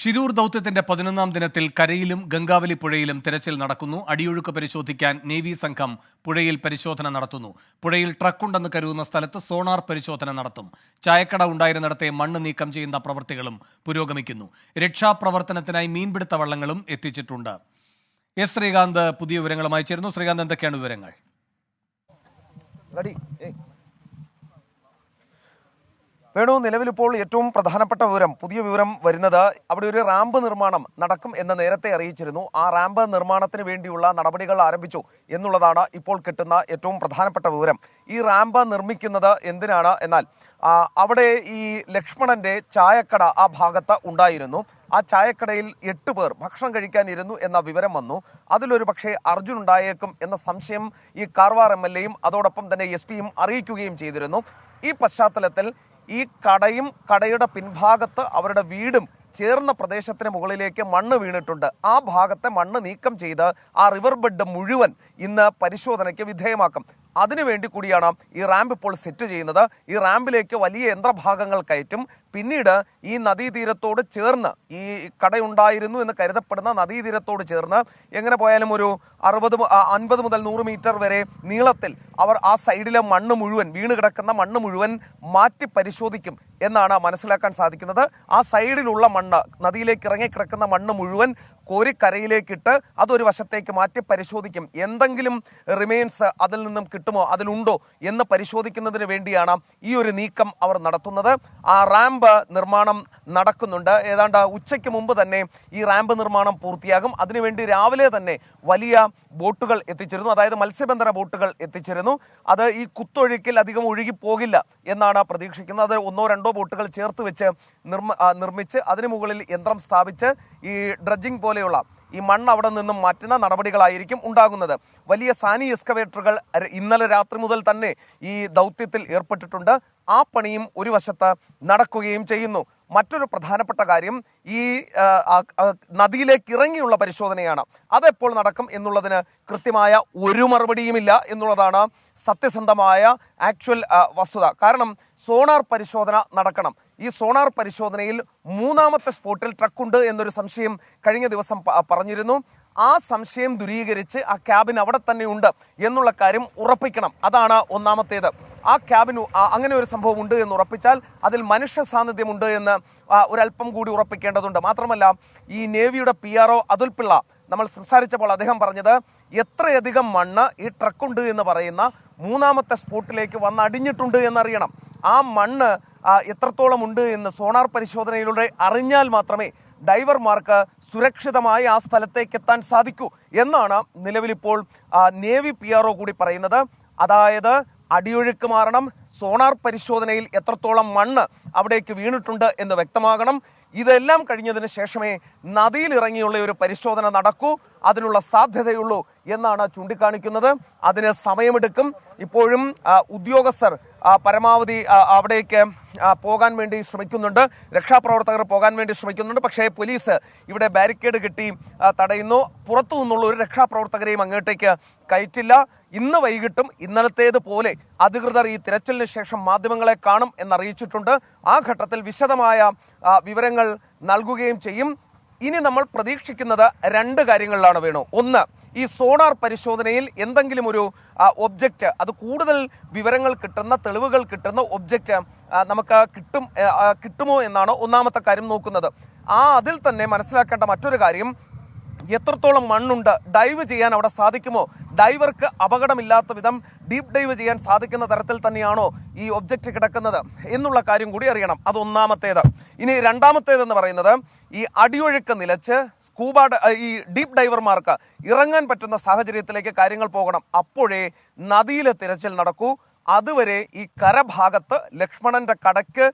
ഷിരൂർ ദൗത്യത്തിന്റെ 11ാം ദിനത്തിൽ കരയിലും ഗംഗാവലി പുഴയിലും തെരച്ചിൽ നടക്കുന്നു. അടിയൊഴുക്ക് പരിശോധിക്കാൻ നേവി സംഘം പുഴയിൽ പരിശോധന നടത്തുന്നു. പുഴയിൽ ട്രക്കുണ്ടെന്ന് കരുതുന്ന സ്ഥലത്ത് സോണാർ പരിശോധന നടത്തും. ചായക്കട ഉണ്ടായിരുന്നിടത്തെ മണ്ണ് നീക്കം ചെയ്യുന്ന പ്രവൃത്തികളും പുരോഗമിക്കുന്നു. രക്ഷാപ്രവർത്തനത്തിനായി മീൻപിടുത്ത വള്ളങ്ങളും എത്തിച്ചിട്ടുണ്ട്. എസ് ശ്രീകാന്ത് പുതിയ വിവരങ്ങളുമായി ചേരുന്നു. ശ്രീകാന്ത്, എന്തൊക്കെയാണ് വിവരങ്ങൾ? വേണു, നിലവിലിപ്പോൾ ഏറ്റവും പ്രധാനപ്പെട്ട പുതിയ വിവരം വരുന്നത് അവിടെ ഒരു റാമ്പ് നിർമ്മാണം നടക്കും എന്ന് നേരത്തെ അറിയിച്ചിരുന്നു. ആ റാമ്പ് നിർമ്മാണത്തിന് വേണ്ടിയുള്ള നടപടികൾ ആരംഭിച്ചു എന്നുള്ളതാണ് ഇപ്പോൾ കിട്ടുന്ന ഏറ്റവും പ്രധാനപ്പെട്ട വിവരം. ഈ റാമ്പ് നിർമ്മിക്കുന്നത് എന്തിനാണ് എന്നാൽ അവിടെ ഈ ലക്ഷ്മണന്റെ ചായക്കട ആ ഭാഗത്ത് ഉണ്ടായിരുന്നു. ആ ചായക്കടയിൽ 8 പേർ ഭക്ഷണം കഴിക്കാനിരുന്നു എന്ന വിവരം വന്നു. അതിലൊരു പക്ഷേ അർജുൻ ഉണ്ടായേക്കും എന്ന സംശയം ഈ കാർവാർ MLA-യും അതോടൊപ്പം തന്നെ SP-യും അറിയിക്കുകയും ചെയ്തിരുന്നു. ഈ പശ്ചാത്തലത്തിൽ ഈ കടയും കടയുടെ പിൻഭാഗത്ത് അവരുടെ വീടും ചേർന്ന പ്രദേശത്തിന് മുകളിലേക്ക് മണ്ണ് വീണിട്ടുണ്ട്. ആ ഭാഗത്തെ മണ്ണ് നീക്കം ചെയ്ത് ആ റിവർ ബെഡ് മുഴുവൻ ഇന്ന് പരിശോധനയ്ക്ക് വിധേയമാക്കും. അതിനുവേണ്ടി കൂടിയാണ് ഈ റാമ്പ് ഇപ്പോൾ സെറ്റ് ചെയ്യുന്നത്. ഈ റാമ്പിലേക്ക് വലിയ യന്ത്രഭാഗങ്ങൾ കയറ്റും. പിന്നീട് ഈ നദീതീരത്തോട് ചേർന്ന് ഈ കടയുണ്ടായിരുന്നു എന്ന് കരുതപ്പെടുന്ന നദീതീരത്തോട് ചേർന്ന് എങ്ങനെ പോയാലും ഒരു 50 മുതൽ 100 മീറ്റർ വരെ നീളത്തിൽ അവർ ആ സൈഡിലെ മണ്ണ് മുഴുവൻ വീണ് കിടക്കുന്ന മണ്ണ് മുഴുവൻ മാറ്റി പരിശോധിക്കും എന്നാണ് മനസ്സിലാക്കാൻ സാധിക്കുന്നത്. ആ സൈഡിലുള്ള മണ്ണ്, നദിയിലേക്ക് ഇറങ്ങിക്കിടക്കുന്ന മണ്ണ് മുഴുവൻ കോരിക്കരയിലേക്കിട്ട് അതൊരു വശത്തേക്ക് മാറ്റി പരിശോധിക്കും. എന്തെങ്കിലും റിമെയിൻസ് അതിൽ നിന്നും കിട്ടുമോ, അതിലുണ്ടോ എന്ന് പരിശോധിക്കുന്നതിന് വേണ്ടിയാണ് ഈ ഒരു നീക്കം അവർ നടത്തുന്നത്. ആ റാമ്പ് നിർമ്മാണം നടക്കുന്നുണ്ട്. ഏതാണ്ട് ഉച്ചയ്ക്ക് മുമ്പ് തന്നെ ഈ റാമ്പ് നിർമ്മാണം പൂർത്തിയാകും. അതിനുവേണ്ടി രാവിലെ തന്നെ വലിയ ബോട്ടുകൾ എത്തിച്ചിരുന്നു, അതായത് മത്സ്യബന്ധന ബോട്ടുകൾ എത്തിച്ചിരുന്നു. അത് ഈ കുത്തൊഴുക്കിൽ അധികം ഒഴുകി പോകില്ല എന്നാണ് പ്രതീക്ഷിക്കുന്നത്. അത് 1-2 ബോട്ടുകൾ ചേർത്ത് വെച്ച് നിർമ്മിച്ച് അതിനു മുകളിൽ യന്ത്രം സ്ഥാപിച്ച് ഈ ഡ്രഡ്ജിംഗ് പോലെയുള്ള ഈ മണ്ണ് അവിടെ നിന്നും മാറ്റുന്ന നടപടികളായിരിക്കും ഉണ്ടാകുന്നത്. വലിയ സാനി എക്സ്കവേറ്ററുകൾ ഇന്നലെ രാത്രി മുതൽ തന്നെ ഈ ദൗത്യത്തിൽ ഏർപ്പെട്ടിട്ടുണ്ട്. ആ പണിയും ഒരു വശത്ത് നടക്കുകയും ചെയ്യുന്നു. മറ്റൊരു പ്രധാനപ്പെട്ട കാര്യം ഈ നദിയിലേക്ക് ഇറങ്ങിയുള്ള പരിശോധനയാണ്. അതെപ്പോൾ നടക്കും എന്നുള്ളതിന് കൃത്യമായ ഒരു മറുപടിയുമില്ല എന്നുള്ളതാണ് സത്യസന്ധമായ ആക്ച്വൽ വസ്തുത. കാരണം സോണാർ പരിശോധന നടക്കണം. ഈ സോണാർ പരിശോധനയിൽ 3ാമത്തെ സ്പോട്ടിൽ ട്രക്കുണ്ട് എന്നൊരു സംശയം കഴിഞ്ഞ ദിവസം പറഞ്ഞിരുന്നു. ആ സംശയം ദൂരീകരിച്ച് ആ ക്യാബിൻ അവിടെ തന്നെ ഉണ്ട് എന്നുള്ള കാര്യം ഉറപ്പിക്കണം. അതാണ് ഒന്നാമത്തേത്. ആ ക്യാബിന് അങ്ങനെ ഒരു സംഭവം ഉണ്ട് എന്ന് ഉറപ്പിച്ചാൽ അതിൽ മനുഷ്യ സാന്നിധ്യമുണ്ട് എന്ന് ഒരല്പം കൂടി ഉറപ്പിക്കേണ്ടതുണ്ട്. മാത്രമല്ല, ഈ നേവിയുടെ PRO അതുൽ പിള്ള നമ്മൾ സംസാരിച്ചപ്പോൾ അദ്ദേഹം പറഞ്ഞത് എത്രയധികം മണ്ണ് ഈ ട്രക്കുണ്ട് എന്ന് പറയുന്ന 3ാമത്തെ സ്പോട്ടിലേക്ക് വന്നടിഞ്ഞിട്ടുണ്ട് എന്നറിയണം. ആ മണ്ണ് എത്രത്തോളം ഉണ്ട് എന്ന് സോണാർ പരിശോധനയിലൂടെ അറിഞ്ഞാൽ മാത്രമേ ഡൈവർമാർക്ക് സുരക്ഷിതമായി ആ സ്ഥലത്തേക്ക് എത്താൻ സാധിക്കൂ എന്നാണ് നിലവിലിപ്പോൾ നേവി PRO കൂടി പറയുന്നത്. അതായത് അടിയൊഴുക്ക് മാറണം, സോണാർ പരിശോധനയിൽ എത്രത്തോളം മണ്ണ് അവിടേക്ക് വീണിട്ടുണ്ട് എന്ന് വ്യക്തമാകണം. ഇതെല്ലാം കഴിഞ്ഞതിന് ശേഷമേ നദിയിൽ ഇറങ്ങിയുള്ള ഒരു പരിശോധന നടക്കൂ, അതിനുള്ള സാധ്യതയുള്ളൂ എന്നാണ് ചൂണ്ടിക്കാണിക്കുന്നത്. അതിന് സമയമെടുക്കും. ഇപ്പോഴും ഉദ്യോഗസ്ഥർ പരമാവധി അവിടേക്ക് പോകാൻ വേണ്ടി ശ്രമിക്കുന്നുണ്ട്, രക്ഷാപ്രവർത്തകർ പോകാൻ വേണ്ടി ശ്രമിക്കുന്നുണ്ട്. പക്ഷേ പോലീസ് ഇവിടെ ബാരിക്കേഡ് കെട്ടി തടയുന്നു. പുറത്തു നിന്നുള്ള ഒരു രക്ഷാപ്രവർത്തകരെയും അങ്ങോട്ടേക്ക് കയറ്റില്ല. ഇന്ന് വൈകിട്ടും ഇന്നലത്തേതുപോലെ അധികൃതർ ഈ തിരച്ചിലിന് ശേഷം മാധ്യമങ്ങളെ കാണും എന്നറിയിച്ചിട്ടുണ്ട്. ആ ഘട്ടത്തിൽ വിശദമായ വിവരങ്ങൾ നൽകുകയും ചെയ്യും. ഇനി നമ്മൾ പ്രതീക്ഷിക്കുന്നത് 2 കാര്യങ്ങളിലാണ് വേണു. ഒന്ന്, ഈ സോണാർ പരിശോധനയിൽ എന്തെങ്കിലും ഒരു ഒബ്ജക്റ്റ്, അത് കൂടുതൽ വിവരങ്ങൾ കിട്ടുന്ന, തെളിവുകൾ കിട്ടുന്ന ഒബ്ജക്റ്റ് നമുക്ക് കിട്ടുമോ എന്നാണ് ഒന്നാമത്തെ കാര്യം നോക്കുന്നത്. അതിൽ തന്നെ മനസ്സിലാക്കേണ്ട മറ്റൊരു കാര്യം, എത്രത്തോളം മണ്ണുണ്ട്, ഡൈവ് ചെയ്യാൻ അവിടെ സാധിക്കുമോ, ഡൈവർക്ക് അപകടമില്ലാത്ത വിധം ഡീപ്പ് ഡൈവ് ചെയ്യാൻ സാധിക്കുന്ന തരത്തിൽ തന്നെയാണോ ഈ ഒബ്ജക്റ്റ് കിടക്കുന്നത് എന്നുള്ള കാര്യം കൂടി അറിയണം. അത് ഒന്നാമത്തേത്. ഇനി രണ്ടാമത്തേതെന്ന് പറയുന്നത്, ഈ അടിയൊഴുക്ക് നിലച്ച് ഈ ഡീപ്പ് ഡൈവർമാർക്ക് ഇറങ്ങാൻ പറ്റുന്ന സാഹചര്യത്തിലേക്ക് കാര്യങ്ങൾ പോകണം. അപ്പോഴേ നദിയിലെ തിരച്ചിൽ നടക്കൂ. അതുവരെ ഈ കരഭാഗത്ത് ലക്ഷ്മണന്റെ കടയ്ക്ക്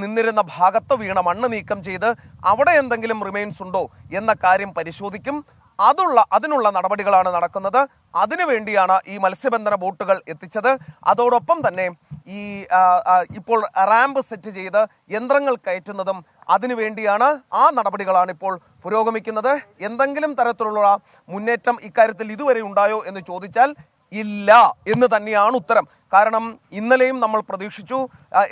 നിന്നിരുന്ന ഭാഗത്ത് വീണ മണ്ണ് നീക്കം ചെയ്ത് അവിടെ എന്തെങ്കിലും റിമെയിൻസ് ഉണ്ടോ എന്ന കാര്യം പരിശോധിക്കും. അതിനുള്ള നടപടികളാണ് നടക്കുന്നത്. അതിനുവേണ്ടിയാണ് ഈ മത്സ്യബന്ധന ബോട്ടുകൾ എത്തിച്ചത്. അതോടൊപ്പം തന്നെ ഈ ഇപ്പോൾ റാമ്പ് സെറ്റ് ചെയ്ത് യന്ത്രങ്ങൾ കയറ്റുന്നതും അതിനുവേണ്ടിയാണ്. ആ നടപടികളാണ് ഇപ്പോൾ പുരോഗമിക്കുന്നത്. എന്തെങ്കിലും തരത്തിലുള്ള മുന്നേറ്റം ഇക്കാര്യത്തിൽ ഇതുവരെ ഉണ്ടായോ എന്ന് ചോദിച്ചാൽ ഇല്ല എന്ന് തന്നെയാണ് ഉത്തരം. കാരണം ഇന്നലെയും നമ്മൾ പ്രതീക്ഷിച്ചു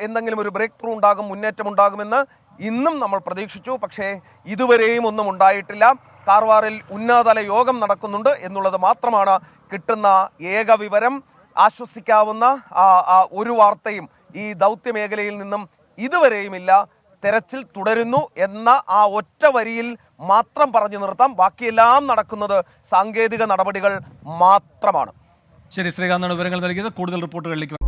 എന്തെങ്കിലും ഒരു ബ്രേക്ക് ത്രൂ ഉണ്ടാകും, മുന്നേറ്റം ഉണ്ടാകുമെന്ന്. ഇന്നും നമ്മൾ പ്രതീക്ഷിച്ചു. പക്ഷേ ഇതുവരെയും ഒന്നും ഉണ്ടായിട്ടില്ല. കാർവാറിൽ ഉന്നതതല യോഗം നടക്കുന്നുണ്ട് എന്നുള്ളത് മാത്രമാണ് കിട്ടുന്ന ഏക വിവരം. ആശ്വസിക്കാവുന്ന ഒരു വാർത്തയും ഈ ദൗത്യ മേഖലയിൽ നിന്നും ഇതുവരെയുമില്ല. തെരച്ചിൽ തുടരുന്നു എന്ന ആ ഒറ്റ വരിയിൽ മാത്രം പറഞ്ഞു നിർത്താം. ബാക്കിയെല്ലാം നടക്കുന്നത് സാങ്കേതിക നടപടികൾ മാത്രമാണ്. ശരി, ശ്രീകാന്താണ് വിവരങ്ങൾ നൽകിയത്. കൂടുതൽ റിപ്പോർട്ടുകളിലേക്ക്